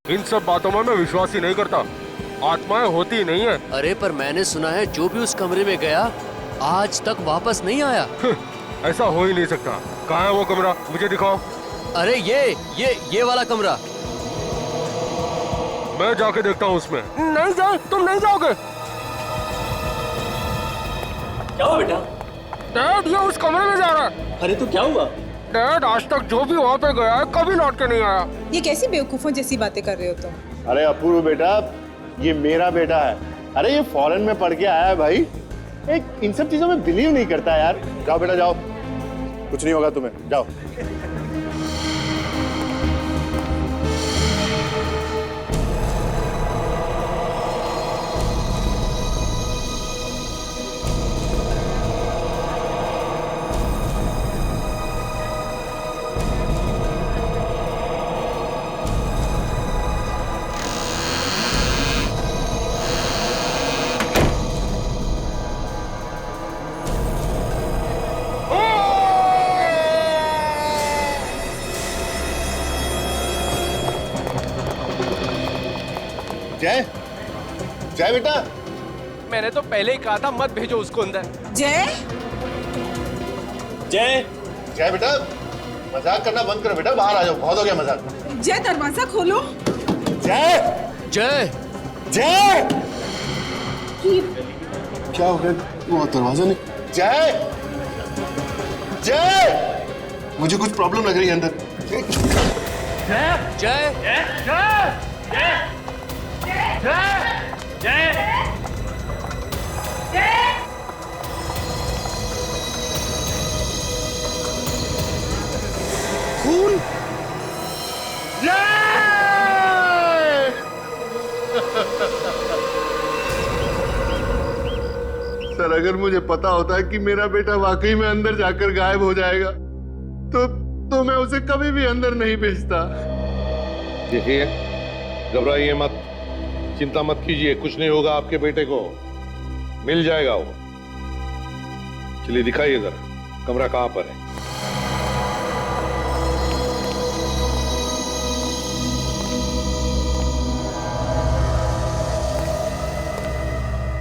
इन सब बातों में मैं विश्वास ही नहीं करता। आत्माएं होती ही नहीं है। अरे पर मैंने सुना है जो भी उस कमरे में गया आज तक वापस नहीं आया। ऐसा हो ही नहीं सकता। कहाँ है वो कमरा, मुझे दिखाओ। अरे ये वाला कमरा। मैं जाके देखता हूँ उसमें। नहीं जाए, तुम नहीं जाओगे। क्या हुआ बेटा? डैड, ये उस कमरे में जा रहा है। अरे तो क्या हुआ? डैड, आज तक जो भी वहाँ पे गया है कभी लौट के नहीं आया। ये कैसी बेवकूफों जैसी बातें कर रहे हो तुम? अरे अपूर्व बेटा, ये मेरा बेटा है। अरे ये फॉरेन में पढ़ के आया है भाई। एक इन सब चीजों में बिलीव नहीं करता यार। जाओ बेटा जाओ, कुछ नहीं होगा तुम्हें, जाओ। जय, जय बेटा। मैंने तो पहले ही कहा था मत भेजो उसको अंदर। जय, जय, जय बेटा, मजाक करना बंद करो बेटा, बाहर आ जाओ, बहुत हो गया मजाक। जय दरवाजा खोलो। जय, जय जय, क्या हो गया? वो दरवाजा नहीं। जय, जय, मुझे कुछ प्रॉब्लम लग रही है अंदर। जय खून। सर, अगर मुझे पता होता कि मेरा बेटा वाकई में अंदर जाकर गायब हो जाएगा तो मैं उसे कभी भी अंदर नहीं भेजता। देखिए, घबराइए मत, चिंता मत कीजिए, कुछ नहीं होगा आपके बेटे को, मिल जाएगा वो। चलिए दिखाइए जरा, कमरा कहां पर है?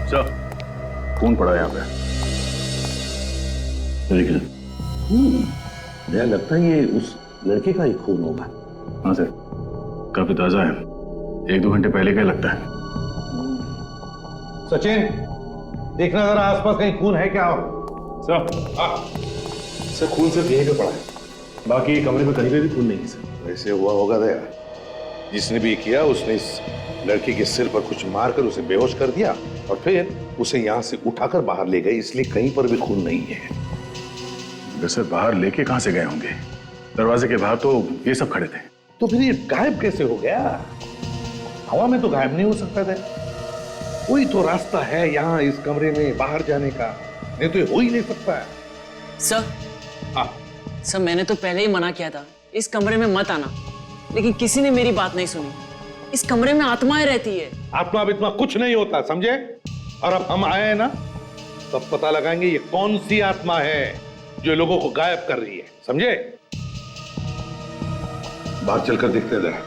सर, खून पड़ा यहाँ पे। लेकिन मुझे लगता है ये उस लड़के का ही खून होगा। हाँ सर, काफी ताजा है, 1-2 घंटे पहले का लगता है। सचिन, देखना जरा आसपास कहीं खून है क्या? सर, सर खून सिर्फ यहीं पे पड़ा है, बाकी कमरे में कहीं पे भी खून नहीं है सर। वैसे हुआ होगा दया, जिसने भी किया उसने इस लड़के के सिर पर कुछ मारकर उसे बेहोश कर दिया और फिर उसे यहाँ से उठाकर बाहर ले गए, इसलिए कहीं पर भी खून नहीं है। सर, बाहर लेके कहां से गए होंगे? दरवाजे के बाहर तो ये सब खड़े थे। तो फिर ये गायब कैसे हो गया? हवा में तो गायब नहीं हो सकता था। कोई तो रास्ता है यहाँ इस कमरे में बाहर जाने का, नहीं तो ये हो ही नहीं सकता है। सर, हाँ सर मैंने तो पहले ही मना किया था इस कमरे में मत आना, लेकिन किसी ने मेरी बात नहीं सुनी। इस कमरे में आत्माएं रहती है। आत्मा अब इतना कुछ नहीं होता, समझे? और अब हम आए हैं ना, तब पता लगाएंगे ये कौन सी आत्मा है जो लोगों को गायब कर रही है, समझे? बाहर चलकर देखते जरा।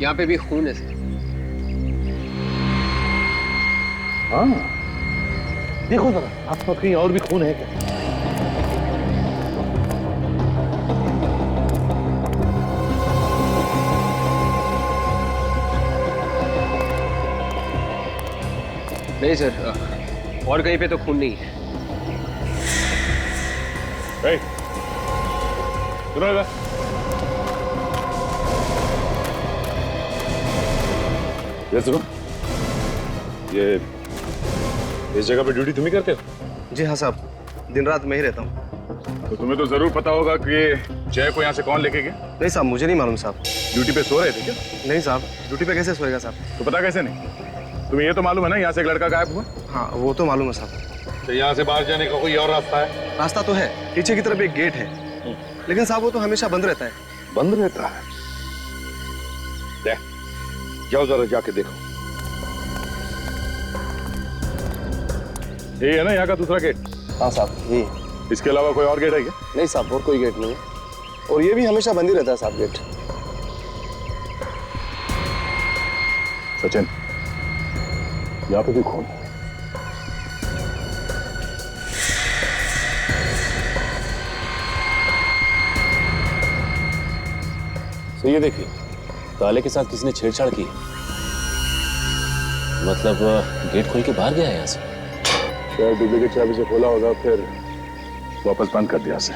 यहाँ पे भी खून है सर। हाँ, देखो जरा आसपास कहीं और भी खून है क्या? नहीं सर, और कहीं पे तो खून नहीं है। सुनो इधर। ये सुनो, ये इस जगह पे ड्यूटी तुम ही करते हो? जी हाँ साहब, दिन रात मैं ही रहता हूँ। तो तुम्हें तो जरूर पता होगा कि जय को यहाँ से कौन लेके गया। नहीं साहब, मुझे नहीं मालूम साहब। ड्यूटी पे सो रहे थे क्या? नहीं साहब, ड्यूटी पे कैसे सोएगा साहब? तो पता कैसे नहीं? तुम्हें ये तो मालूम है ना यहाँ से एक लड़का गायब हुआ? हाँ, वो तो मालूम है साहब। तो यहाँ से बाहर जाने का कोई और रास्ता है? रास्ता तो है, पीछे की तरफ एक गेट है, लेकिन साहब वो तो हमेशा बंद रहता है। बंद रहता है? जाओ जरा जाके देखो। ये है ना यहाँ का दूसरा गेट? हाँ साहब, ये। इसके अलावा कोई और गेट है क्या? नहीं साहब, और कोई गेट नहीं है, और ये भी हमेशा बंद ही रहता है साहब गेट। सचिन, यहाँ पे भी खून। तो ये देखिए, ताले के साथ किसी ने छेड़छाड़ की। मतलब गेट खोल के बाहर गया है यहाँ से। शायद डुप्लीकेट चाबी से खोला होगा, फिर वापस बंद कर दिया से।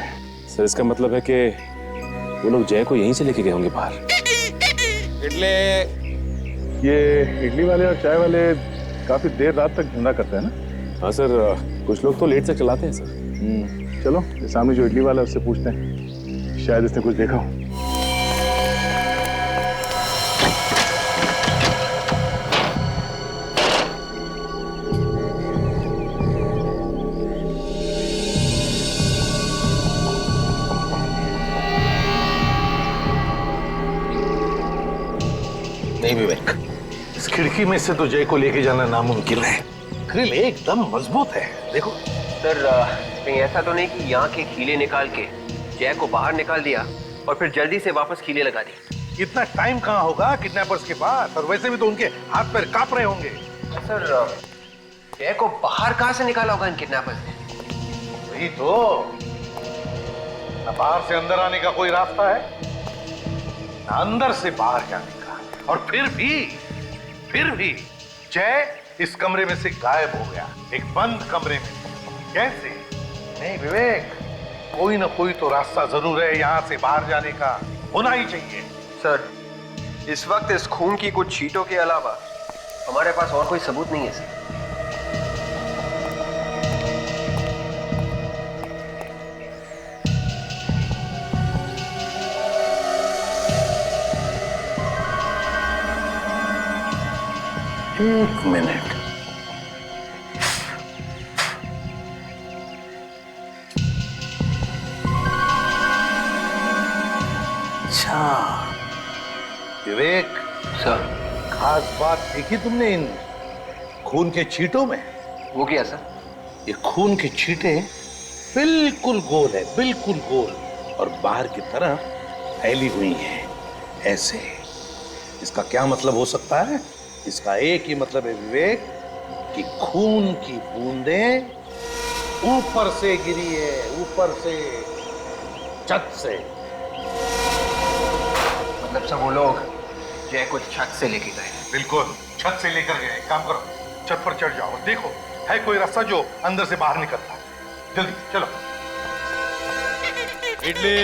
सर, इसका मतलब है कि वो लोग जय को यहीं से लेके गए होंगे बाहर। ये इडली वाले और चाय वाले काफी देर रात तक धंधा करते हैं ना? हाँ सर, कुछ लोग तो लेट तक चलाते हैं सर। चलो, ये सामने जो इडली वाला है उससे पूछते हैं, शायद इसने कुछ देखा हो। नहीं विवेक, इस खिड़की में से तो जय को लेके जाना नामुमकिन है। ग्रिल एकदम मजबूत है, देखो। सर, कहीं ऐसा तो नहीं कि यहाँ के कीले निकाल के जय को बाहर निकाल दिया और फिर जल्दी से वापस कीले लगा दिए? इतना टाइम कहाँ होगा किडनैपर्स के पास, और वैसे भी तो उनके हाथ पैर कांप रहे होंगे। सर, जय को बाहर कहाँ से निकाला होगा इन किडनैपर्स ने? वही तो, ना बाहर से अंदर आने का कोई रास्ता है, ना अंदर से बाहर जाने का। और फिर भी जय इस कमरे में से गायब हो गया, एक बंद कमरे में। कैसे? नहीं विवेक, कोई ना कोई तो रास्ता जरूर है यहाँ से बाहर जाने का, होना ही चाहिए। सर, इस वक्त इस खून की कुछ छींटों के अलावा हमारे पास और कोई सबूत नहीं है सर। एक मिनट, अच्छा विवेक सर, खास बात देखी तुमने इन खून के छींटों में? वो क्या सर? ये खून के छींटे बिल्कुल गोल है, बिल्कुल गोल, और बाहर की तरफ फैली हुई है ऐसे। इसका क्या मतलब हो सकता है? इसका एक ही मतलब है विवेक, कि खून की बूंदें ऊपर से गिरी है, ऊपर से, छत से। मतलब सब वो लोग जय को छत से लेके गए? बिल्कुल, छत से लेकर गए। काम करो, छत पर चढ़ जाओ, देखो है कोई रास्ता जो अंदर से बाहर निकलता है। जल्दी चलो। इडली।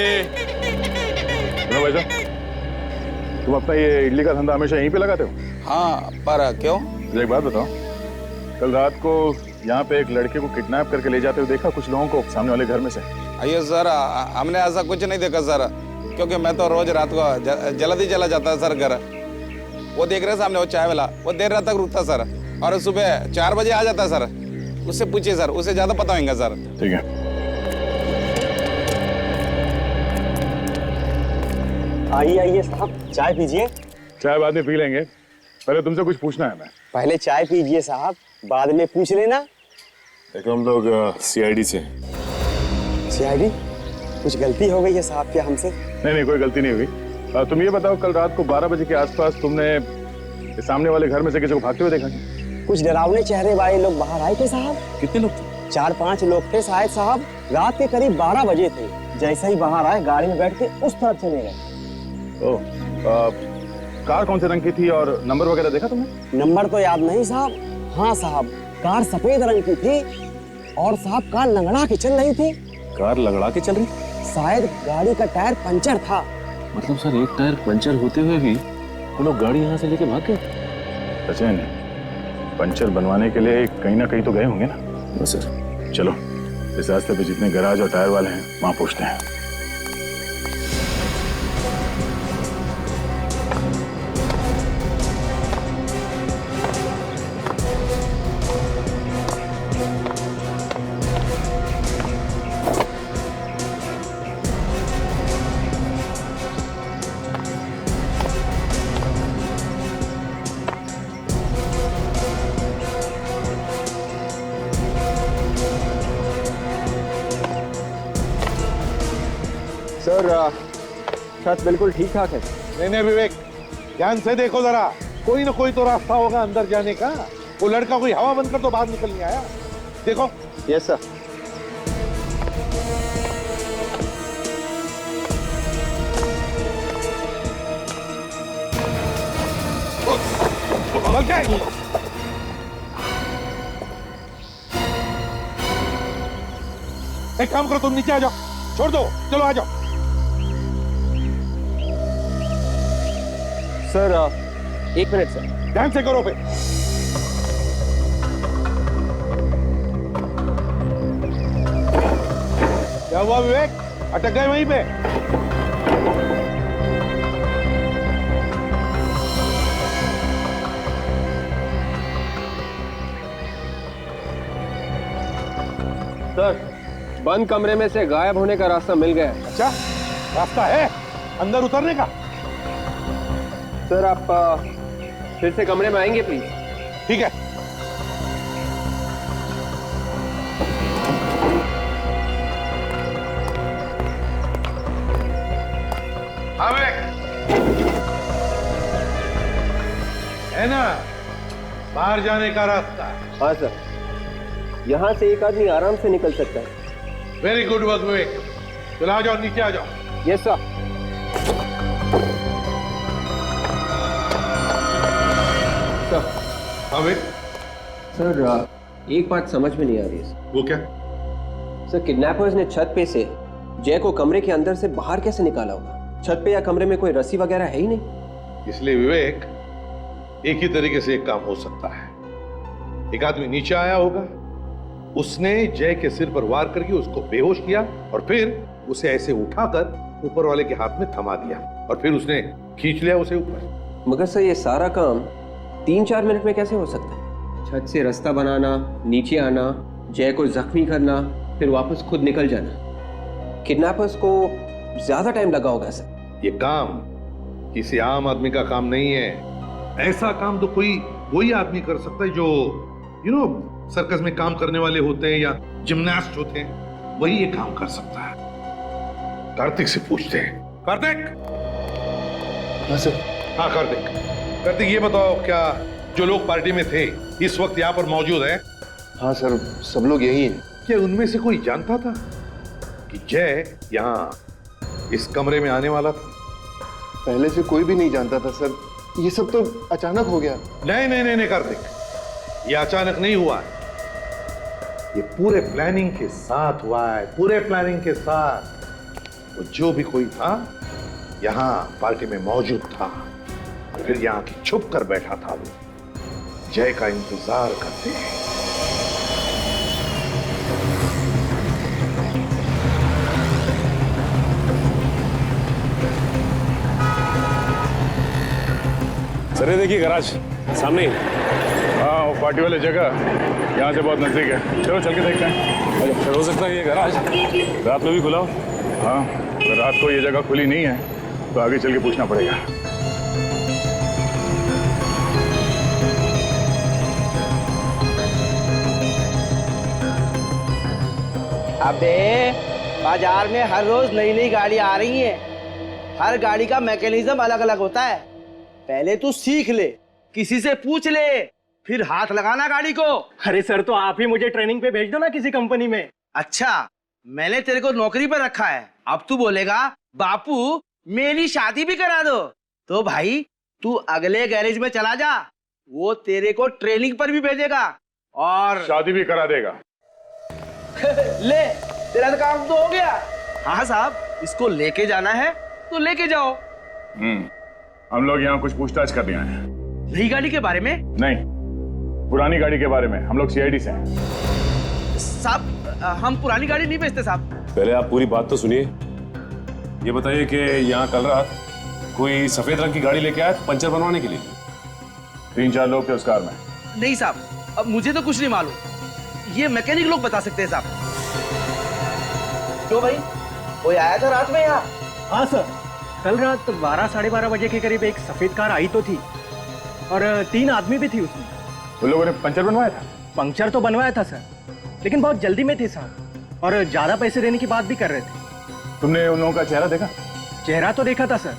सुनो भाई साहब, तुम अपना ये इडली का धंधा हमेशा यहीं पे लगाते हो? हाँ, पर क्यों? मुझे एक बात बताओ, कल रात को यहाँ पे एक लड़के को किडनैप करके ले जाते हुए देखा कुछ लोगों को सामने वाले घर में से? अयो सर, हमने ऐसा कुछ नहीं देखा सर, क्योंकि मैं तो रोज रात को जल्दी चला जाता है सर घर। वो देख रहे सामने, वो चाय वाला, वो देर रात तक रुकता सर, और सुबह 4 बजे आ जाता सर। उससे पूछिए सर, उसे ज्यादा पता होगा सर। ठीक है। आइए साहब, चाय पीजिए। चाय बाद में पी लेंगे, पहले तुमसे कुछ पूछना है। मैं पहले चाय पीजिए साहब, बाद में पूछ लेना। देखो, हम लोग सीआईडी से। सीआईडी? कुछ गलती हो गई है साहब क्या हमसे? नहीं, कोई गलती नहीं हुई। तुम ये बताओ, कल रात को 12 बजे के आसपास तुमने सामने वाले घर में से किसी को भागते हुए देखा? कुछ डरावने चेहरे वाले लोग बाहर आए थे साहब। कितने लोग थे? 4-5 लोग थे शायद साहब। रात के करीब 12 बजे थे। जैसे ही बाहर आए, गाड़ी में बैठ के उस तरफ चले गए। कार कौन से रंग की थी और नंबर वगैरह देखा तुमने? नंबर तो याद नहीं साहब। हाँ साहब, कार सफेद रंग की थी, और साहब कार लंगड़ा के चल रही थी। कार लंगड़ा के चल रही? शायद गाड़ी का टायर पंचर था। मतलब सर, एक टायर पंचर होते हुए भी वो लोग गाड़ी यहाँ से लेके भाग गए? सचिन, पंचर बनवाने के लिए कहीं ना कहीं तो गए होंगे ना? सर चलो इस रास्ते पे जितने गैराज और टायर वाले हैं वहां पूछते हैं। सर छत बिल्कुल ठीक ठाक है। नहीं विवेक, ध्यान से देखो जरा, कोई ना कोई तो रास्ता होगा अंदर जाने का। वो लड़का कोई हवा बंद कर तो बाहर निकल नहीं आया। देखो। Yes sir. एक काम करो, तुम नीचे आ जाओ, छोड़ दो, चलो आ जाओ। Sir 1 minute sir. ध्यान से करो फिर। क्या हुआ विवेक, अटक गए वहीं पे? सर बंद कमरे में से गायब होने का रास्ता मिल गया। अच्छा, रास्ता है अंदर उतरने का? सर आप फिर से कमरे में आएंगे प्लीज? ठीक है। हाँ है ना बाहर जाने का रास्ता? हाँ सर, यहाँ से एक आदमी आराम से निकल सकता है। वेरी गुड वर्क विवेक, चलो आ जाओ, नीचे आ जाओ। Yes sir. हाँ विवेक। सर एक बात समझ में नहीं आ रही है। वो क्या? सर किडनैपर्स ने छत पे से जय को कमरे के अंदर से बाहर कैसे निकाला होगा? छत पे या कमरे में कोई रस्सी वगैरह है ही नहीं। इसलिए विवेक, एक ही तरीके से एक काम हो सकता है। एक आदमी नीचे आया होगा, उसने जय के सिर पर वार करके उसको बेहोश किया और फिर उसे ऐसे उठाकर ऊपर वाले के हाथ में थमा दिया और फिर उसने खींच लिया उसे ऊपर। मगर सर ये सारा काम 3-4 मिनट में कैसे हो सकता है? छत से रास्ता बनाना, नीचे आना, जय को जख्मी करना, फिर वापस खुद निकल जाना। किडनैपर्स को ज्यादा टाइम लगा होगा सर। ये काम किसी आम आदमी का काम नहीं है। ऐसा काम तो कोई वही आदमी कर सकता है जो सर्कस में काम करने वाले होते हैं या जिम्नास्ट होते हैं, वही ये काम कर सकता है। कार्तिक से पूछते हैं। कार्तिक। हाँ सर। हाँ कार्तिक, कार्तिक ये बताओ, क्या जो लोग पार्टी में थे इस वक्त यहाँ पर मौजूद हैं? हाँ सर, सब लोग यही हैं। क्या उनमें से कोई जानता था कि जय यहाँ इस कमरे में आने वाला था? पहले से कोई भी नहीं जानता था सर, ये सब तो अचानक हो गया। नहीं नहीं नहीं नहीं कार्तिक, ये अचानक नहीं हुआ है, ये पूरे प्लानिंग के साथ हुआ है, पूरे प्लानिंग के साथ। वो जो भी कोई था यहाँ पार्टी में मौजूद था, फिर यहाँ की छुप कर बैठा था, वो जय का इंतजार करते हैं। सर ये देखिए गैराज सामने ही। हाँ वो पार्टी वाली जगह यहाँ से बहुत नजदीक है, चलो चल के देखते हैं। सर हो सकता है ये गैराज रात में भी खुला हो। हाँ अगर रात को ये जगह खुली नहीं है तो आगे चल के पूछना पड़ेगा। अबे बाजार में हर रोज नई नई गाड़ी आ रही है, हर गाड़ी का मैकेनिज्म अलग अलग होता है। पहले तू सीख ले, किसी से पूछ ले, फिर हाथ लगाना गाड़ी को। अरे सर तो आप ही मुझे ट्रेनिंग पे भेज दो ना किसी कंपनी में। अच्छा, मैंने तेरे को नौकरी पर रखा है, अब तू बोलेगा बापू मेरी शादी भी करा दो। तो भाई तू अगले गैरेज में चला जा, वो तेरे को ट्रेनिंग पर भी भेजेगा और शादी भी करा देगा। ले तेरा तो काम तो हो गया। हाँ साहब, इसको लेके जाना है तो लेके जाओ। हम लोग यहाँ कुछ पूछताछ कर रहे हैं। नई गाड़ी के बारे में? नहीं, पुरानी गाड़ी के बारे में। हम लोग सीआईडी से हैं। साहब हम पुरानी गाड़ी नहीं बेचते साहब। पहले आप पूरी बात तो सुनिए। ये बताइए कि यहाँ कल रात कोई सफेद रंग की गाड़ी लेके आया पंचर बनवाने के लिए? 3-4 लोग थे उस कार में। नहीं साहब, अब मुझे तो कुछ नहीं मालूम, ये मैकेनिक लोग बता सकते हैं साहब। क्यों भाई, कोई आया था रात में यहाँ? हाँ सर, कल रात 12-12:30 बजे के करीब एक सफेद कार आई तो थी और 3 आदमी भी थी उसमें। उन लोगों ने पंचर बनवाया था? पंक्चर तो बनवाया था सर, लेकिन बहुत जल्दी में थे साहब और ज्यादा पैसे देने की बात भी कर रहे थे। तुमने उन लोगों का चेहरा देखा? चेहरा तो देखा था सर,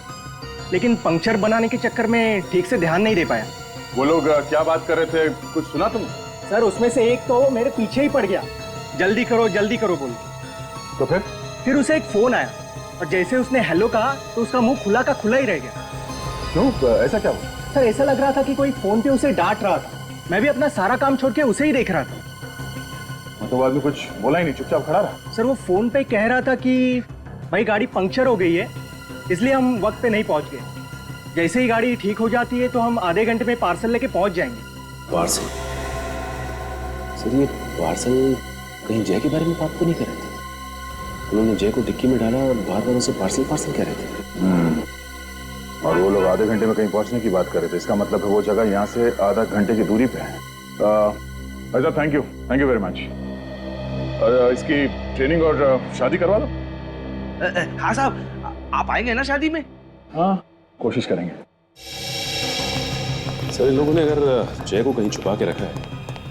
लेकिन पंक्चर बनाने के चक्कर में ठीक से ध्यान नहीं दे पाया। वो लोग क्या बात कर रहे थे, कुछ सुना तुम? सर उसमें से एक तो मेरे पीछे ही पड़ गया, जल्दी करो बोल के। तो फिर उसे एक फोन आया और जैसे उसने हेलो कहा तो उसका मुंह खुला का खुला ही रह गया। क्यों, ऐसा क्या हुआ? सर ऐसा लग रहा था कि कोई फोन पे उसे डांट रहा था। मैं भी अपना सारा काम छोड़ के उसे ही देख रहा था। मतलब आदमी कुछ बोला ही नहीं, चुपचाप खड़ा रहा? सर वो फोन पे कह रहा था कि भाई गाड़ी पंक्चर हो गई है, इसलिए हम वक्त पे नहीं पहुंच गए। जैसे ही गाड़ी ठीक हो जाती है तो हम आधे घंटे में पार्सल लेके पहुंच जाएंगे। पार्सल? सर ये पार्सल कहीं जय के बारे में बात तो नहीं कर रहे थे? उन्होंने जय को डिक्की में डाला और बार बार उसे पार्सल कह रहे थे। और वो लोग आधे घंटे में कहीं पहुंचने की बात कर रहे थे, इसका मतलब है वो जगह यहाँ से आधा घंटे की दूरी पे है। अच्छा, थैंक यू वेरी मच। इसकी ट्रेनिंग और शादी करवा दो। हाँ साहब, आप आएंगे ना शादी में? हाँ, कोशिश करेंगे। सर इन लोगों ने अगर जय को कहीं छुपा के रखा है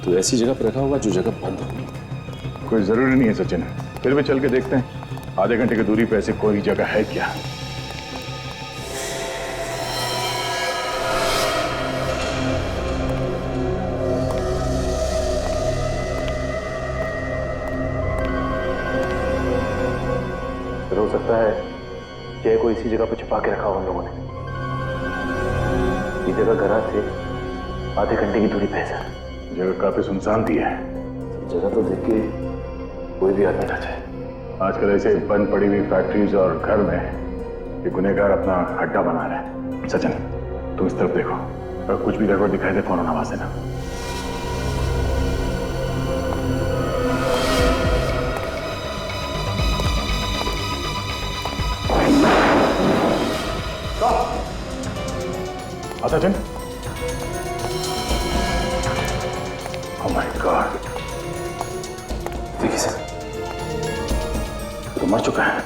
तो ऐसी जगह पर रखा होगा जो जगह बंद हो। कोई जरूरी नहीं है सचिन, फिर भी चल के देखते हैं आधे घंटे की दूरी पे ऐसी कोई जगह है क्या। हो सकता है जय को इसी जगह पर छुपा के रखा हो उन लोगों ने। ये जगह गराज से आधे घंटे की दूरी पे है सर। जगह काफी सुनसान थी है। जगह तो देख के कोई भी आदमी ना चाहे। आजकल ऐसे बंद पड़ी हुई फैक्ट्रीज और घर में ये गुनहगार अपना अड्डा बना रहे हैं। सचिन तुम इस तरफ देखो, अगर कुछ भी गड़बड़ दिखाई दे फौरन आवाज देना। सचिन, ओह माय गॉड, देखिए सर तो मर चुका है।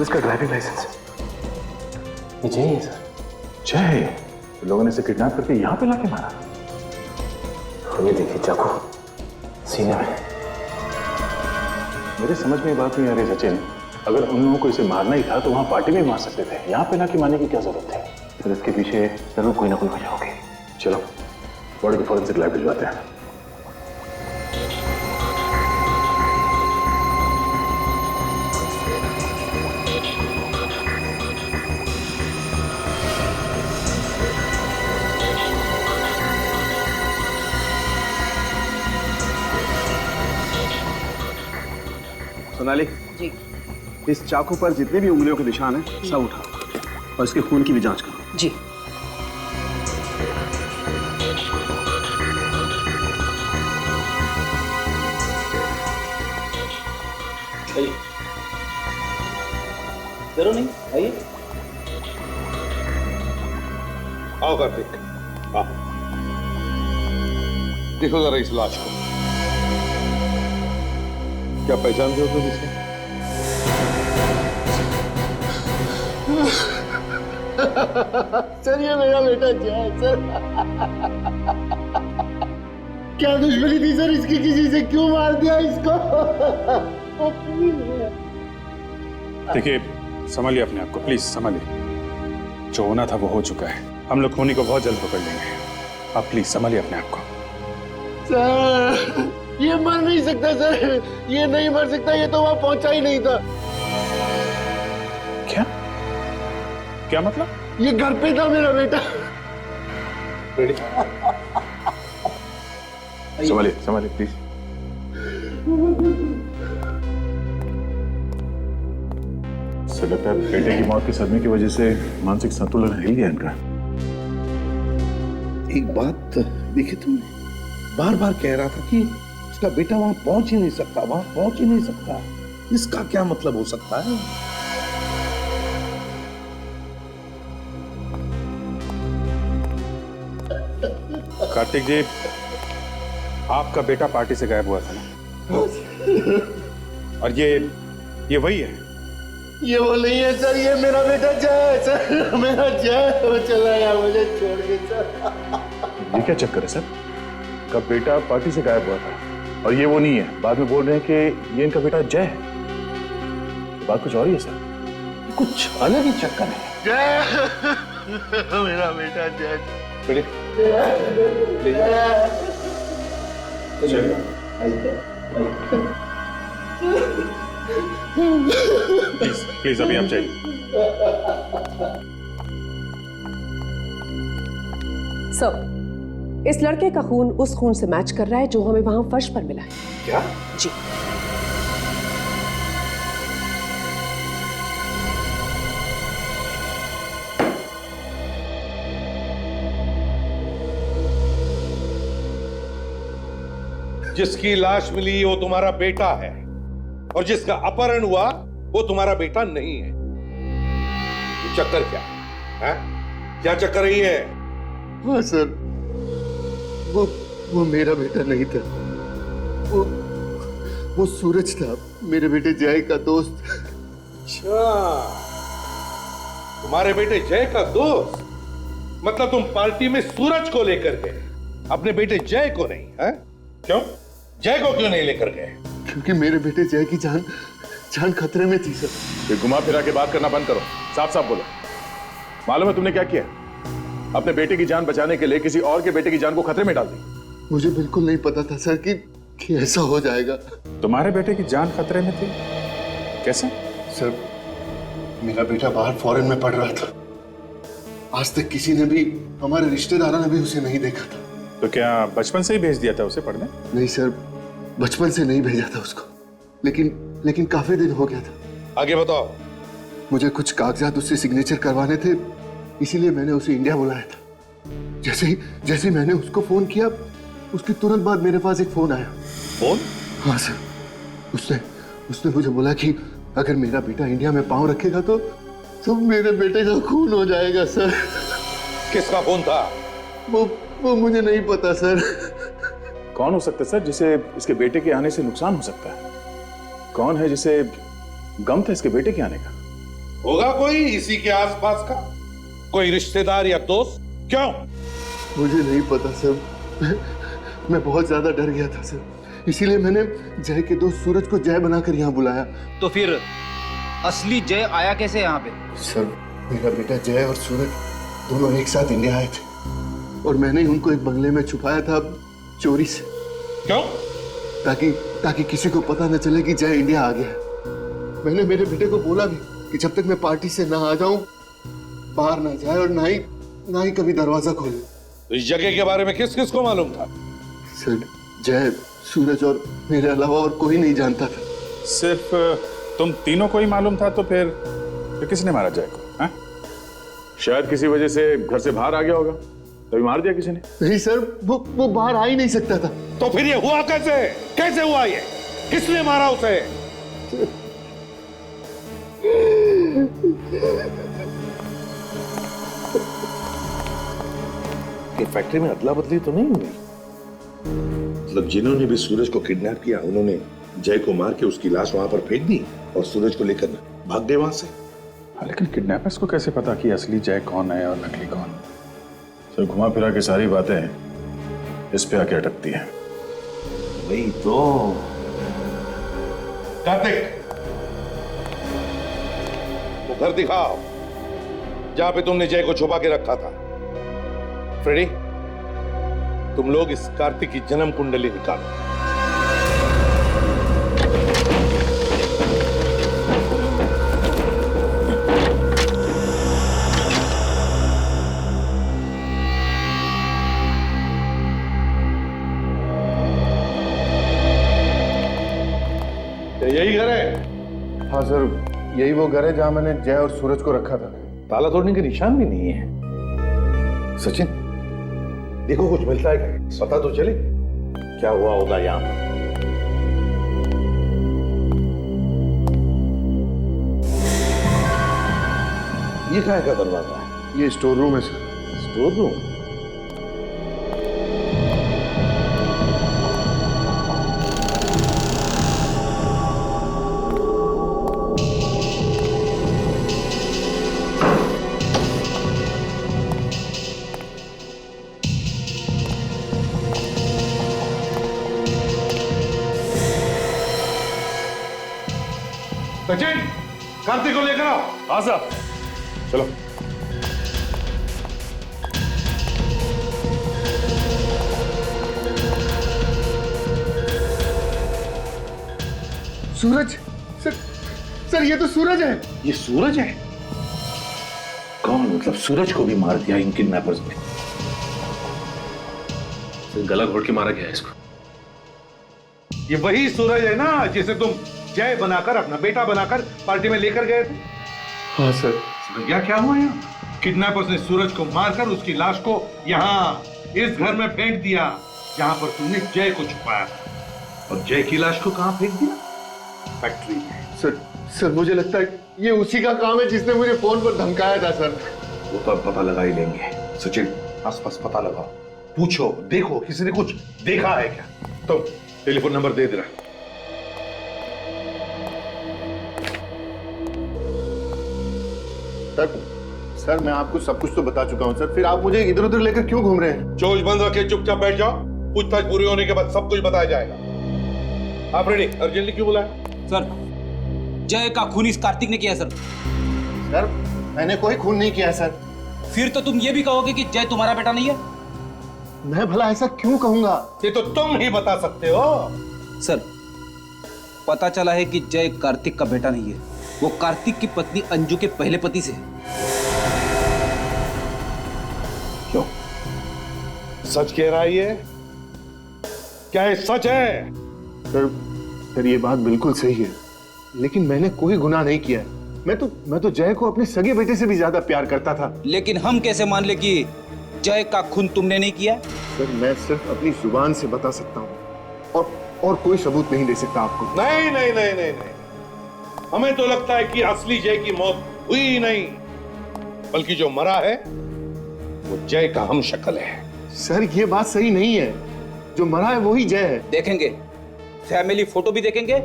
इसका ड्राइविंग लाइसेंस ये जय है सर। जय? लोगों ने इसे किडनैप करके यहाँ पे लाके मारा। ये देखिए चाकू सीने में। मेरे समझ में बात नहीं आ रही सचिन, अगर उन लोगों को इसे मारना ही था तो वहां पार्टी में मार सकते थे, यहाँ पे लाके मारने की क्या जरूरत थी? फिर इसके पीछे जरूर कोई ना कोई वजह होगी। चलो बॉडी को फॉरेंसिक लैब भिजवाते हैं। सोनाली जी, इस चाकू पर जितने भी उंगलियों के निशान हैं सब उठाओ और इसके खून की भी जांच करो। जी। जरूर नहीं, आइए। आओ कार्तिक, आओ देखो जरा इस लाश को। क्या पहचानते हो तुम इसे? सर ये मेरा बेटा जय सर। क्या दुश्मनी थी सर इसकी, किसी से क्यों मार दिया इसको? देखिए संभालिए अपने आप को, प्लीज संभालिए। जो होना था वो हो चुका है, हम लोग खूनी को बहुत जल्द पकड़ लेंगे। आप प्लीज संभालिए अपने आप को। सर ये मर नहीं सकता सर, ये नहीं मर सकता, ये तो वहां पहुंचा ही नहीं था। क्या क्या मतलब? ये घर पे था मेरा बेटा। संभालिए संभालिए प्लीज। सर लगता है बेटे की मौत के सदमे की वजह से मानसिक संतुलन हिल गया इनका। एक बात देखी तुमने, बार बार कह रहा था कि उसका बेटा वहां पहुंच ही नहीं सकता, वहां पहुंच ही नहीं सकता। इसका क्या मतलब हो सकता है? कार्तिक जी, आपका बेटा पार्टी से गायब हुआ था ना? और ये वही है? ये वो नहीं है सर, ये मेरा बेटा जय है सर, मेरा जय। वो चला गया मुझे छोड़ के सर। ये क्या चक्कर है सर? का बेटा पार्टी से गायब हुआ था और ये वो नहीं है, बाद में बोल रहे हैं कि ये इनका बेटा जय है। बात कुछ और ही है सर, कुछ अलग ही चक्कर है। जय मेरा बेटा जय। प्लीज प्लीज अभी आप जाइए। सर, इस लड़के का खून उस खून से मैच कर रहा है जो हमें वहां फर्श पर मिला है। क्या? जी। जिसकी लाश मिली वो तुम्हारा बेटा है और जिसका अपहरण हुआ वो तुम्हारा बेटा नहीं है। ये चक्कर क्या है? क्या चक्कर रही है? हाँ सर, वो मेरा बेटा नहीं था। वो सूरज था, मेरे बेटे जय का दोस्त। अच्छा, तुम्हारे बेटे जय का दोस्त? मतलब तुम पार्टी में सूरज को लेकर गए, अपने बेटे जय को नहीं? है क्यों? जय को क्यों नहीं लेकर गए? क्योंकि मेरे बेटे जय की जान खतरे में थी सर। ये घुमा फिरा के बात करना बंद करो, साफ साफ बोलो। मालूम है तुमने क्या किया? अपने बेटे की जान बचाने के लिए किसी और के बेटे की जान को खतरे में डाल दी। मुझे बिल्कुल नहीं पता था सर कि ऐसा हो जाएगा। तुम्हारे बेटे की जान खतरे में थी? कैसे? सर, मेरा बेटा बाहर फॉरेन में पढ़ रहा था। आज तक किसी ने भी, हमारे रिश्तेदारों ने भी उसे नहीं देखा था। तो क्या बचपन से ही भेज दिया था उसे पढ़ने? नहीं सर, बचपन से नहीं भेजा था उसको, लेकिन काफी दिन हो गया था। आगे बताओ। मुझे कुछ कागजात उससे सिग्नेचर करवाने थे, इसीलिए मैंने उसे इंडिया बुलाया था। जैसे ही मैंने उसको फोन किया, उसके तुरंत बाद मेरे पास एक फोन आया। फोन? हाँ सर, उसने मुझे बोला कि अगर मेरा बेटा इंडिया में पांव रखेगा तो मेरे बेटे का खून हो जाएगा सर। किसका फोन था? वो मुझे नहीं पता सर। कौन हो सकता है सर जिसे इसके बेटे के आने से नुकसान हो सकता है? कौन है जिसे गम था इसके बेटे के आने का? होगा कोई इसी के आसपास का, कोई रिश्तेदार या दोस्त? क्यों? मुझे नहीं पता सर, मैं बहुत ज्यादा डर गया था सर, इसीलिए मैंने जय के दोस्त सूरज को जय बनाकर यहाँ बुलाया। तो फिर असली जय आया कैसे यहाँ पे? सर, मेरा बेटा जय और सूरज दोनों एक साथ इंडिया आए थे और मैंने उनको एक बंगले में छुपाया था चोरी से। क्यों? ताकि किसी को पता न चले कि जय इंडिया आ गया। मैंने मेरे बेटे को बोला भी कि जब तक मैं पार्टी से ना आ जाऊं बाहर ना जाए और ना ही कभी दरवाजा खोले। तो इस जगह के बारे में किस किस को मालूम था? सर, जय, सूरज और मेरे अलावा और कोई नहीं जानता था। सिर्फ तुम तीनों को ही मालूम था? तो फिर किसने मारा जय को? हा? शायद किसी वजह से घर से बाहर आ गया होगा, तभी मार दिया किसी ने। नहीं सर, वो बाहर आ ही नहीं सकता था। तो फिर ये हुआ कैसे? कैसे हुआ ये? किसने मारा उसे? ये फैक्ट्री में अदला बदली तो नहीं हुई? मतलब जिन्होंने भी सूरज को किडनैप किया उन्होंने जय को मार के उसकी लाश वहां पर फेंक दी और सूरज को लेकर भाग गए वहां से। लेकिन किडनैपर्स को कैसे पता कि असली जय कौन है और नकली कौन? तो घुमा फिरा के सारी बातें इस पे आके अटकती है। वही तो। कार्तिक, वो घर दिखाओ जहां पे तुमने जय को छुपा के रखा था। फ्रेडी, तुम लोग इस कार्तिक की जन्म कुंडली निकालो। यही घर है? हाँ सर, यही वो घर है जहां मैंने जय और सूरज को रखा था। ताला तोड़ने के निशान भी नहीं है। सचिन, देखो कुछ मिलता है, पता तो चले। क्या हुआ होगा यहाँ पर? ये क्या का दरवाजा है? ये स्टोर रूम है sir. Store room? Sachin, Kartik को लेकर आओ। हाँ साहब, चलो। सूरज सर, सर ये तो सूरज है। ये सूरज है? कौन? मतलब सूरज को भी मार दिया इन किडनैपर्स ने? गला घोट के मारा गया है इसको। ये वही सूरज है ना जिसे तुम जय बनाकर, अपना बेटा बनाकर पार्टी में लेकर गए थे? हाँ सर। भैया क्या हुआ यहाँ? किडनैपर्स ने सूरज को मारकर उसकी लाश को यहाँ इस घर में फेंक दिया जहां पर तुमने जय को छुपाया था। और जय की लाश को कहां फेंक दिया? फैक्ट्री में। सर मुझे लगता है ये उसी का काम है जिसने मुझे फोन पर धमकाया था सर। वो तो अब पता लगा ही लेंगे। सचिन, आसपास पता लगाओ, पूछो, देखो किसी ने कुछ देखा है क्या? तो टेलीफोन नंबर दे दे। सर मैं आपको सब कुछ तो बता चुका हूं सर, फिर आप मुझे इधर उधर लेकर क्यों घूम रहे हैं? चोच बंद रखे चुपचाप बैठ जाओ, पूछताछ पूरी होने के बाद सब कुछ बताया जाएगा। आप रेडी? अर्जेंटली क्यों बुलाया? सर, जय का खून इस कार्तिक ने किया सर। सर मैंने कोई खून नहीं किया सर। फिर तो तुम ये भी कहोगे कि जय तुम्हारा बेटा नहीं है? मैं भला ऐसा क्यों कहूंगा? ये तो तुम ही बता सकते हो। सर, पता चला है कि जय कार्तिक का बेटा नहीं है, वो कार्तिक की पत्नी अंजू के पहले पति से है। क्यों? सच कह रहा है ये? क्या ये सच है? सर ये बात बिल्कुल सही है, लेकिन मैंने कोई गुनाह नहीं किया है। मैं तो जय को अपने सगे बेटे से भी ज्यादा प्यार करता था। लेकिन हम कैसे मान ले कि जय का खून तुमने नहीं किया? सर मैं सिर्फ अपनी जुबान से बता सकता हूँ और कोई सबूत नहीं दे सकता आपको। नहीं नहीं नहीं नहीं नहीं, हमें तो लगता है कि असली जय की मौत हुई ही नहीं, बल्कि जो मरा है वो जय का हमशक्ल है। सर ये बात सही नहीं है, जो मरा है वही जय है। देखेंगे, फैमिली फोटो भी देखेंगे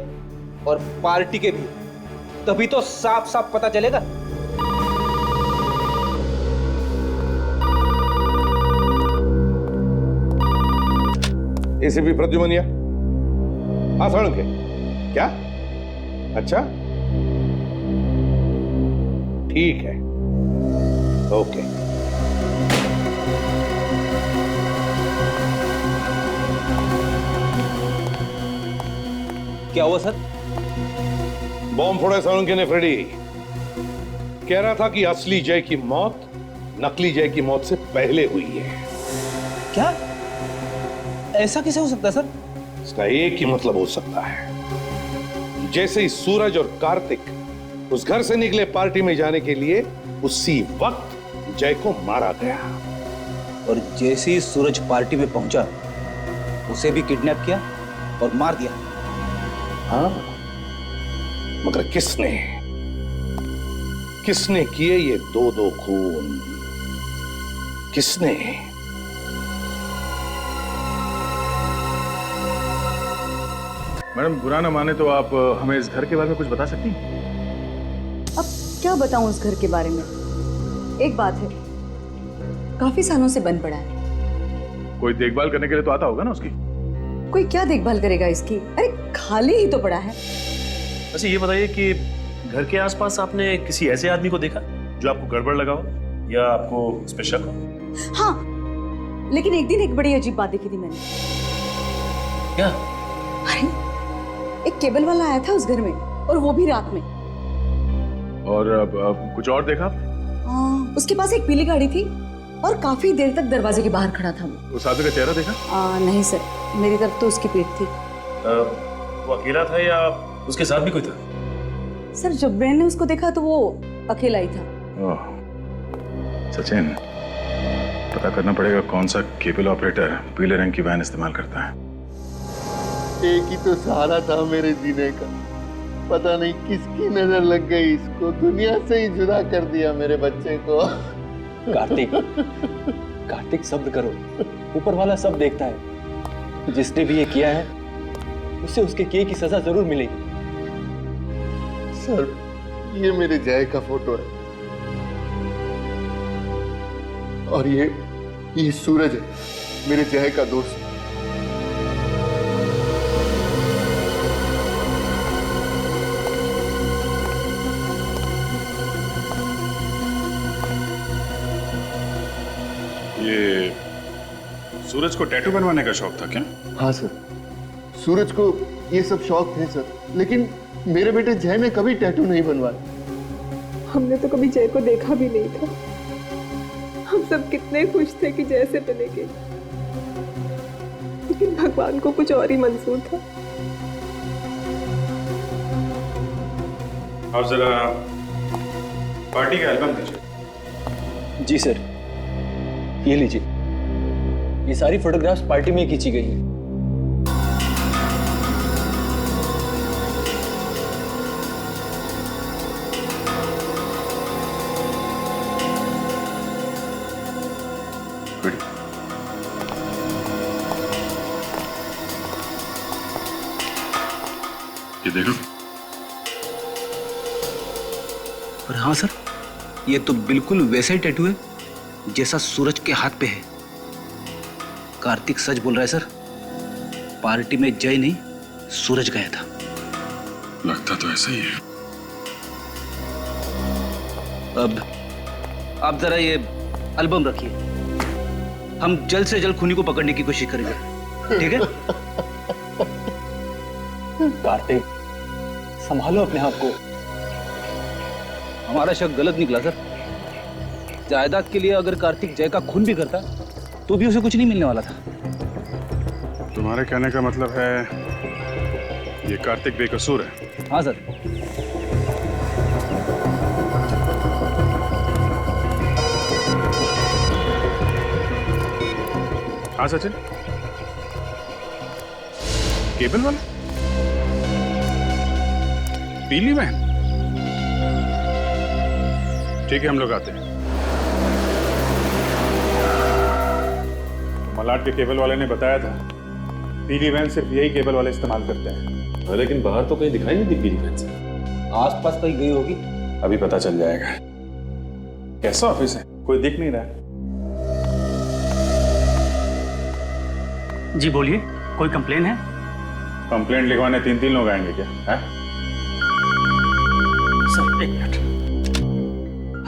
और पार्टी के भी, तभी तो साफ साफ पता चलेगा। एसीपी प्रद्युमनिया, आसाड़ के क्या? अच्छा ठीक है, ओके। क्या हुआ सर? बॉम्ब फोड़ा साळुंके ने फ्रेडी। कह रहा था कि असली जय की मौत नकली जय की मौत से पहले हुई है। क्या? ऐसा कैसे हो सकता है सर? इसका एक ही मतलब हो सकता है, जैसे ही सूरज और कार्तिक उस घर से निकले पार्टी में जाने के लिए, उसी वक्त जय को मारा गया। और जैसे ही सूरज पार्टी में पहुंचा, उसे भी किडनैप किया और मार दिया। हाँ, मगर किसने किए ये दो खून? किसने? मैडम बुरा ना माने तो आप हमें इस घर के बारे में कुछ बता सकती हैं? अब क्या बताऊं उस घर के बारे में? एक बात है, काफी सालों से बंद पड़ा है। कोई देखभाल करने के लिए तो आता होगा ना उसकी? कोई क्या देखभाल करेगा इसकी? अरे खाली ही तो पड़ा है। अच्छा ये बताइए कि घर के आसपास आपने किसी ऐसे आदमी को देखा जो आपको गड़बड़ लगा हो या आपको उस पर शक हो? हाँ, लेकिन एक दिन एक बड़ी अजीब बात देखी थी मैंने। क्या? अरे एक केबल वाला आया था उस घर में, और वो भी रात में। और अब कुछ और देखा? उसके पास एक पीली गाड़ी थी और काफी देर तक दरवाजे के बाहर खड़ा था वो। उस आदमी का चेहरा देखा? नहीं सर, मेरी तरफ तो उसकी पीठ थी। वो अकेला था या उसके साथ भी कोई था? सर जब ब्रेन ने उसको देखा तो वो अकेला ही था। सचिन, पता करना पड़ेगा कौन सा केबल ऑपरेटर पीले रंग की वैन इस्तेमाल करता है। एक ही तो सहारा था मेरे जीने का। पता नहीं किसकी नजर लग गई इसको, दुनिया से ही जुदा कर दिया मेरे बच्चे को। कार्तिक, कार्तिक सब्र करो, ऊपर वाला सब देखता है। जिसने भी ये किया है उसे उसके किए की सजा जरूर मिलेगी। सर, ये मेरे जय का फोटो है और ये सूरज है, मेरे जय का दोस्त। ये सूरज को टैटू बनवाने का शौक था क्या? हाँ सर, सूरज को ये सब शौक थे सर, लेकिन मेरे बेटे जय ने कभी टैटू नहीं बनवाया। हमने तो कभी जय को देखा भी नहीं था। हम सब कितने खुश थे कि जय से मिलेंगे, लेकिन भगवान को कुछ और ही मंजूर था। आप जरा पार्टी का एल्बम दीजिए। जी सर, ये लीजिए, ये सारी फोटोग्राफ्स पार्टी में खींची गई हैं। ये देखो। पर हाँ सर, ये तो बिल्कुल वैसा ही टैटू है जैसा सूरज के हाथ पे है। कार्तिक सच बोल रहा है सर, पार्टी में जय नहीं सूरज गया था। लगता तो ऐसा ही है। अब आप जरा ये एल्बम रखिए, हम जल्द से जल्द खूनी को पकड़ने की कोशिश करेंगे, ठीक है? कार्तिक, संभालो अपने आप को। हमारा शक गलत निकला सर। जायदाद के लिए अगर कार्तिक जय का खून भी करता तो भी उसे कुछ नहीं मिलने वाला था। तुम्हारे कहने का मतलब है ये कार्तिक बेकसूर है? हाँ सर। हाँ सचिन, केबल वाला पीली वैन, ठीक है हम लोग आते हैं। मलाड के केबल वाले ने बताया था पीली वैन सिर्फ यही केबल वाले इस्तेमाल करते हैं। लेकिन बाहर तो कहीं दिखाई नहीं दी पीली वैन से। आसपास कहीं गई होगी, अभी पता चल जाएगा। कैसा ऑफिस है, कोई दिख नहीं रहा? जी बोलिए, कोई कंप्लेन है? कंप्लेंट लिखवाने 3 लोग आएंगे क्या है? सर एक मिनट।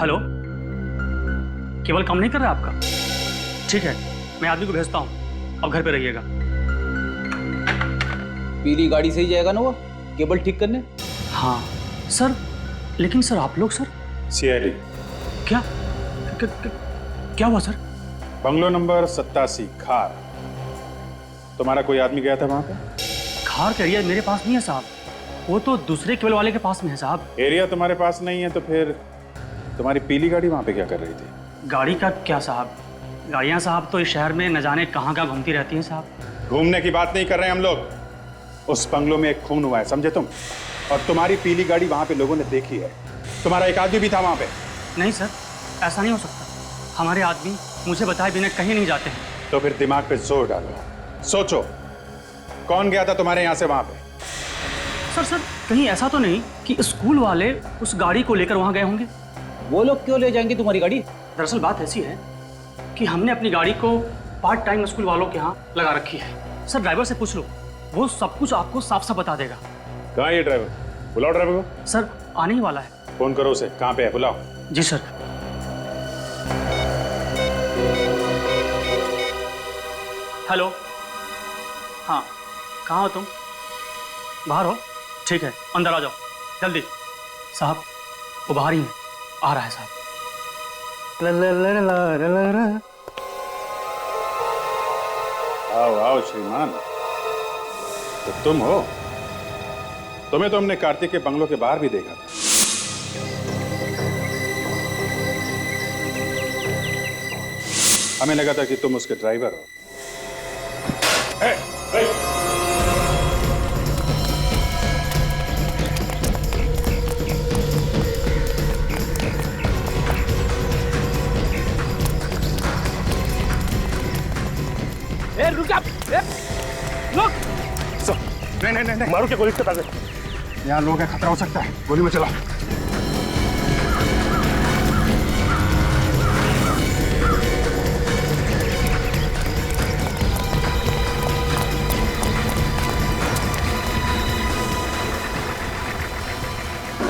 हेलो, केवल काम नहीं कर रहा आपका? ठीक है, मैं आदमी को भेजता हूँ, अब घर पे रहिएगा। पीली गाड़ी से ही जाएगा ना वो केबल ठीक करने? हाँ सर, लेकिन सर आप लोग सर सीआईडी क्या क्या हुआ सर? बंगलो नंबर 87 खार। तुम्हारा कोई आदमी गया था वहां पे? खार का एरिया मेरे पास नहीं है साहब, वो तो दूसरे केबल वाले के पास में है साहब। एरिया तुम्हारे पास नहीं है तो फिर तुम्हारी पीली गाड़ी वहां पे क्या कर रही थी? गाड़ी का क्या साहब, गाड़ियाँ साहब तो इस शहर में न जाने कहाँ कहाँ घूमती रहती हैं साहब। घूमने की बात नहीं कर रहे हैं हम लोग। उस बंगलो में एक खून हुआ है, समझे तुम? और तुम्हारी पीली गाड़ी वहां पे लोगों ने देखी है। तुम्हारा एक आदमी भी था वहां पे। नहीं सर, ऐसा नहीं हो सकता। हमारे आदमी मुझे बताए बिना कहीं नहीं जाते हैं। तो फिर दिमाग पे जोर डालो, सोचो कौन गया था तुम्हारे यहाँ से वहां पे? सर कहीं ऐसा तो नहीं कि स्कूल वाले उस गाड़ी को लेकर वहां गए होंगे? वो लोग क्यों ले जाएंगे तुम्हारी गाड़ी? दरअसल बात ऐसी है कि हमने अपनी गाड़ी को पार्ट टाइम स्कूल वालों के यहाँ लगा रखी है। सर ड्राइवर से पूछ लो, वो सब कुछ आपको साफ साफ बता देगा। कहाँ है ये ड्राइवर? बुलाओ ड्राइवर को। सर आने ही वाला है। फोन करो उसे, कहाँ पे है बुलाओ। जी सर। हेलो, हाँ कहाँ हो तुम? बाहर हो? ठीक है अंदर आ जाओ जल्दी। साहब वो बाहर ही है, आ रहा है साहब। आओ आओ श्रीमान, तो तुम हो? तुम्हें तो हमने कार्तिक के बंगलों के बाहर भी देखा था। हमें लगा था कि तुम उसके ड्राइवर हो। नहीं नहीं नहीं मारो क्या गोली के पैसे। यहाँ लोग हैं, खतरा हो सकता है, गोली में चला।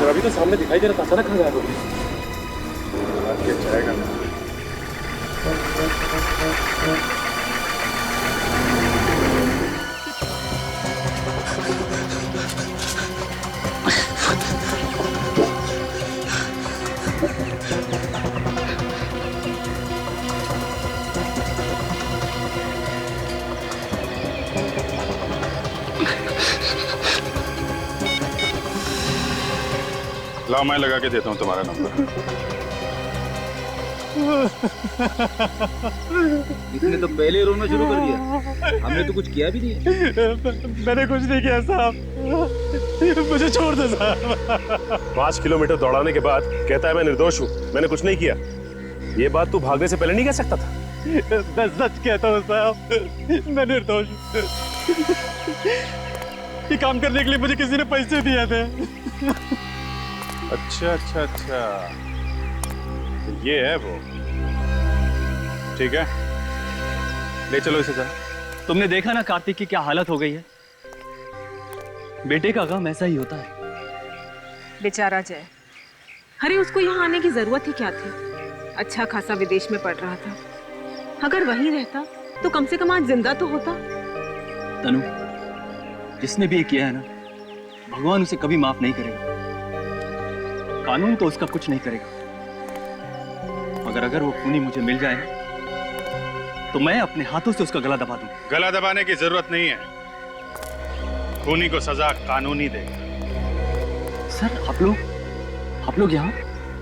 अभी तो सामने दिखाई दे रहा था, अचानक कहाँ गायब हो गई? जाएगा लाओ, मैं लगा के देता हूँ तुम्हारा नंबर। इसने तो पहले रोना शुरू कर दिया, हमने तो कुछ किया भी नहीं है। मैंने कुछ नहीं किया साहब, मुझे छोड़ दो साहब। 5 किलोमीटर दौड़ाने के बाद कहता है मैं निर्दोष हूँ, मैंने कुछ नहीं किया। ये बात तू भागने से पहले नहीं कह सकता था? मैं सच कहता हूँ साहब, मैं निर्दोष हूँ। ये काम करने के लिए मुझे किसी ने पैसे दिए थे। अच्छा अच्छा अच्छा, ये है वो। ठीक है, ले चलो इसे। तुमने देखा ना कार्तिक की क्या हालत हो गई है। बेटे का गम ऐसा ही होता है। बेचारा जय, अरे उसको यहाँ आने की जरूरत ही क्या थी? अच्छा खासा विदेश में पढ़ रहा था, अगर वहीं रहता तो कम से कम आज जिंदा तो होता। तनु, जिसने भी ये किया है ना, भगवान उसे कभी माफ नहीं करेगा। कानून तो उसका कुछ नहीं करेगा, मगर अगर वो खूनी मुझे मिल जाए तो मैं अपने हाथों से उसका गला दबा दूं। गला दबाने की जरूरत नहीं है, खूनी को सजा कानून ही देगा। सर आप लोग यहाँ,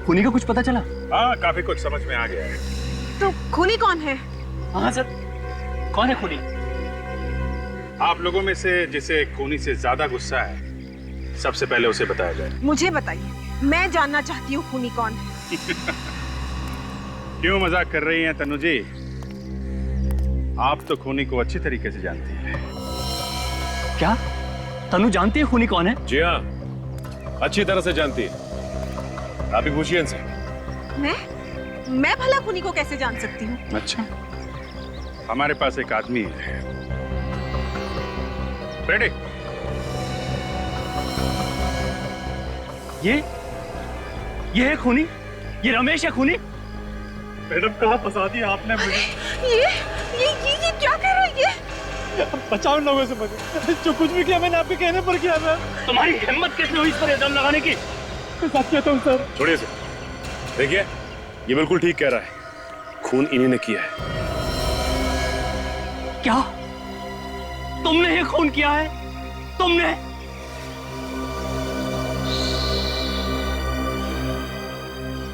खूनी का कुछ पता चला? हाँ, काफी कुछ समझ में आ गया है। तो खूनी कौन है? हाँ सर, कौन है खूनी? आप लोगों में से जिसे खूनी से ज्यादा गुस्सा है, सबसे पहले उसे बताया जाए। मुझे बताइए, मैं जानना चाहती हूँ खूनी कौन है। क्यों मजाक कर रही हैं तनु जी? आप तो खूनी को अच्छी तरीके से जानती हैं। क्या तनु जानती है खूनी कौन है? जी हाँ, अच्छी तरह से जानती है। आप ही पूछिए इनसे। मैं भला खूनी को कैसे जान सकती हूँ? अच्छा, हमारे पास एक आदमी है। रेडी? ये है खूनी? ये रमेश है खूनी? मैडम, कहाँ फंसा दिया आपने मुझे? ये क्या कर रही है? बचाओ लोगों से मुझे। जो कुछ भी किया मैंने आपके कहने पर किया था। तुम्हारी हिम्मत कैसे हुई इस पर इल्जाम लगाने की? सच कहता हूँ सर। छोड़िए इसे। देखिए, ये बिल्कुल ठीक कह रहा है, खून इन्हीं ने किया है। क्या? तुमने ये खून किया है? तुमने?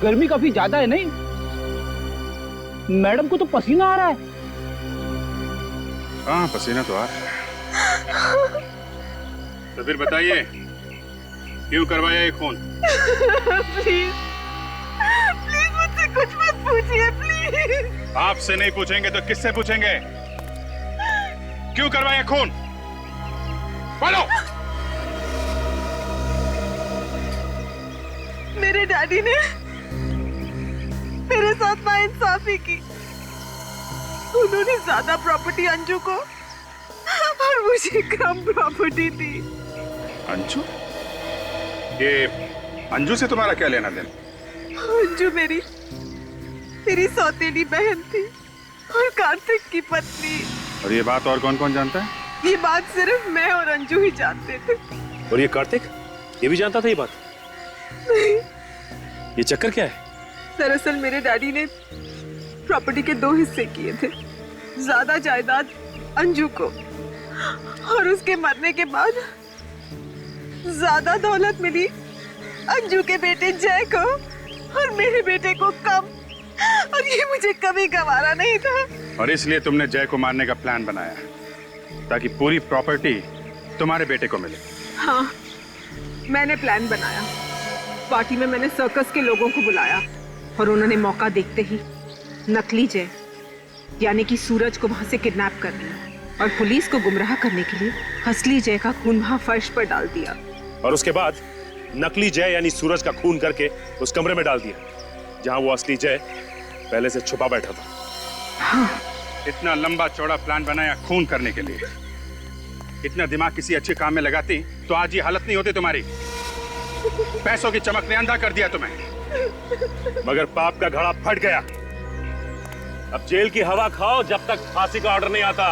गर्मी काफी ज्यादा है नहीं? मैडम को तो पसीना आ रहा है। हाँ, पसीना तो आ रहा है। तो फिर बताइए, क्यों करवाया ये खून? प्लीज मुझसे कुछ मत पूछिए, प्लीज। आपसे नहीं पूछेंगे तो किससे पूछेंगे? क्यों करवाया खून? बोलो। मेरे डैडी ने मेरे साथ नाइंसाफी की। उन्होंने ज्यादा प्रॉपर्टी अंजू को और मुझे कम प्रॉपर्टी दी। अंजू? ये अंजू से तुम्हारा क्या लेना देना? अंजू मेरी सौतेली बहन थी और कार्तिक की पत्नी। और ये बात और कौन कौन जानता है? ये बात सिर्फ मैं और अंजू ही जानते थे। और ये कार्तिक, ये भी जानता था ये बात? नहीं। ये चक्कर क्या है? दरअसल मेरे डैडी ने प्रॉपर्टी के 2 हिस्से किए थे। ज्यादा जायदाद अंजू को और उसके मरने के बाद ज्यादा दौलत मिली अंजू के बेटे जय को और मेरे बेटे को कम। और ये मुझे कभी गवारा नहीं था। और इसलिए तुमने जय को मारने का प्लान बनाया ताकि पूरी प्रॉपर्टी तुम्हारे बेटे को मिले। हाँ, मैंने प्लान बनाया। पार्टी में मैंने सर्कस के लोगों को बुलाया और उन्होंने मौका देखते ही नकली जय यानी कि सूरज को वहां से किडनैप कर लिया। और पुलिस को गुमराह करने के लिए असली जय का खून वहां फर्श पर डाल दिया। और उसके बाद नकली जय यानी सूरज का खून करके उस कमरे में डाल दिया जहां वो असली जय पहले से छुपा बैठा था। हाँ। इतना लंबा चौड़ा प्लान बनाया खून करने के लिए। इतना दिमाग किसी अच्छे काम में लगाती तो आज ये हालत नहीं होती तुम्हारी। पैसों की चमक ने अंधा कर दिया तुम्हें। मगर पाप का घड़ा फट गया। अब जेल की हवा खाओ जब तक फांसी का ऑर्डर नहीं आता।